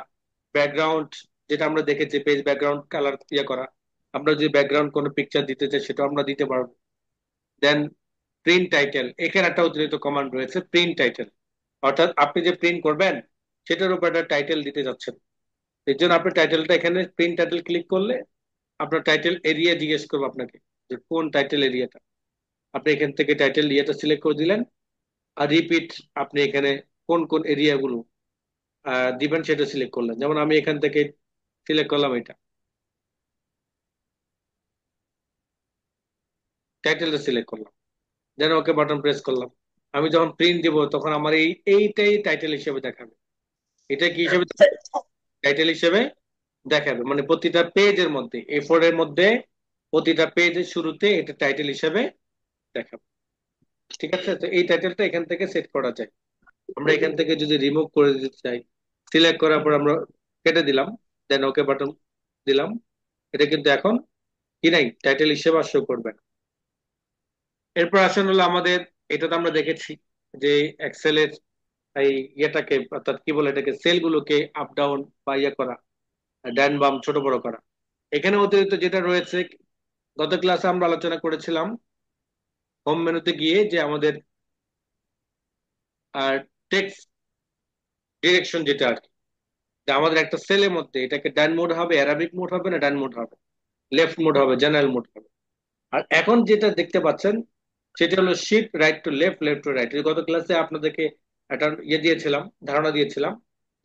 Speaker 1: ব্যাকগ্রাউন্ড, যেটা আমরা দেখেছি পেজ ব্যাকগ্রাউন্ড কালার ইয়ে করা, আমরা যদি ব্যাকগ্রাউন্ড কোনো পিকচার দিতে চাই সেটাও আমরা দিতে পারবো। দেন প্রিন্ট টাইটেল, এখানে একটা অতিরিক্ত কমান্ড রয়েছে প্রিন্ট টাইটেল, অর্থাৎ আপনি যে প্রিন্ট করবেন সেটার উপর একটা টাইটেল দিতে যাচ্ছেন, এর জন্য আপনি টাইটেলটা এখানে প্রিন্ট টাইটেল ক্লিক করলে আপনার টাইটেল এরিয়া জিজ্ঞেস করবে আপনাকে, যে কোন টাইটেল এরিয়াটা। আপনি এখান থেকে টাইটেল এরিয়াটা সিলেক্ট করে দিলেন, আর রিপিট আপনি এখানে কোন কোন এরিয়াগুলো দিবেন সেটা সিলেক্ট করলেন। যেমন আমি এখান থেকে সিলেক্ট করলাম এটা, টাইটেলটা সিলেক্ট করলাম, দেন ওকে বাটন প্রেস করলাম। আমি যখন প্রিন্ট দিব তখন আমার এইটাই টাইটেল হিসেবে দেখাবে। এটা কি হিসেবে টাইটেল হিসেবে দেখাবে, মানে প্রতিটা পেজের মধ্যে, A4 এর মধ্যে প্রতিটা পেজের শুরুতে এটা টাইটেল হিসেবে দেখাবে। ঠিক আছে, তো এই টাইটেলটা এখান থেকে সেট করা যায়। আমরা এখান থেকে যদি রিমুভ করে দিতে চাই, সিলেক্ট করার পর আমরা কেটে দিলাম, দেন ওকে বাটন দিলাম, এটা কিন্তু এখন কি নাই, টাইটেল হিসেবে আর শো করবে না। এরপর আসেন হলো আমাদের, এটা তো আমরা দেখেছি যে এক্সেলের এই ইয়েটাকে, অর্থাৎ কি বলে এটাকে, সেলগুলোকে আপ ডাউন বা ইয়ে করা, ডান বাম ছোট বড় করা। এখানে অতিরিক্ত যেটা রয়েছে, গত ক্লাসে আমরা আলোচনা করেছিলাম হোম মেনুতে গিয়ে যে আমাদের টেক্সট ডিরেকশন যেটা আর কি, যে আমাদের একটা সেলের মধ্যে এটাকে ডান মোড হবে, অ্যারাবিক মোড হবে না ডান মোড হবে, লেফট মোড হবে, জেনারেল মোড হবে। আর এখন যেটা দেখতে পাচ্ছেন সেটা হলো shift right to left, left to right. গত ক্লাসে আপনাদেরকে একটা ইয়ে দিয়েছিলাম, ধারণা দিয়েছিলাম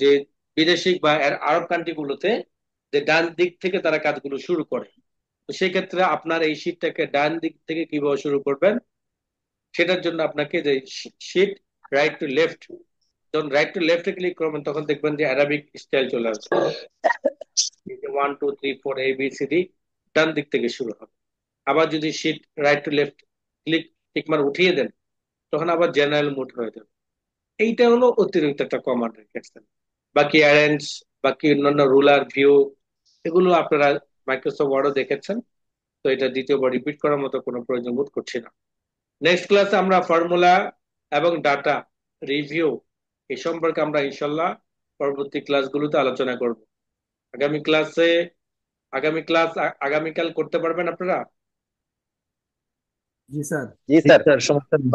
Speaker 1: যে বিদেশি বা আরব কান্ট্রি গুলোতে যে ডান দিক থেকে তারা কাজগুলো শুরু করে। তো সেই ক্ষেত্রে আপনার এই শীটটাকে ডান দিক থেকে কিভাবে শুরু করবেন, সেটার জন্য আপনাকে যে শিট রাইট টু লেফট, যখন রাইট টু লেফটে ক্লিক করবেন তখন দেখবেন যে অ্যারাবিক স্টাইল চলে আসবে, 1 2 3 4 ABCD ডান দিক থেকে শুরু হবে। আবার যদি sheet right to left click tick mark উঠিয়ে দেন, তখন আবার জেনারেল মোড হয়ে যাবে। এইটা হলো অতিরিক্ত একটা কমান্ড রেখেছেন। বাকি অ্যারেঞ্জ, বাকি অন্যান্য রুলার ভিউ, এগুলো আপনারা মাইক্রোসফট ওয়ার্ডও দেখেছেন, তো এটা দ্বিতীয়বার রিপিট করার মতো কোনো প্রয়োজন বোধ করছি না। নেক্সট ক্লাসে আমরা ফর্মুলা এবং ডাটা রিভিউ এই সম্পর্কে আমরা ইনশাল্লাহ পরবর্তী ক্লাসগুলোতে আলোচনা করব। আগামী ক্লাসে, আগামী ক্লাস আগামীকাল করতে পারবেন আপনারা?
Speaker 2: জি স্যার।
Speaker 3: স্যার সমস্যা নেই।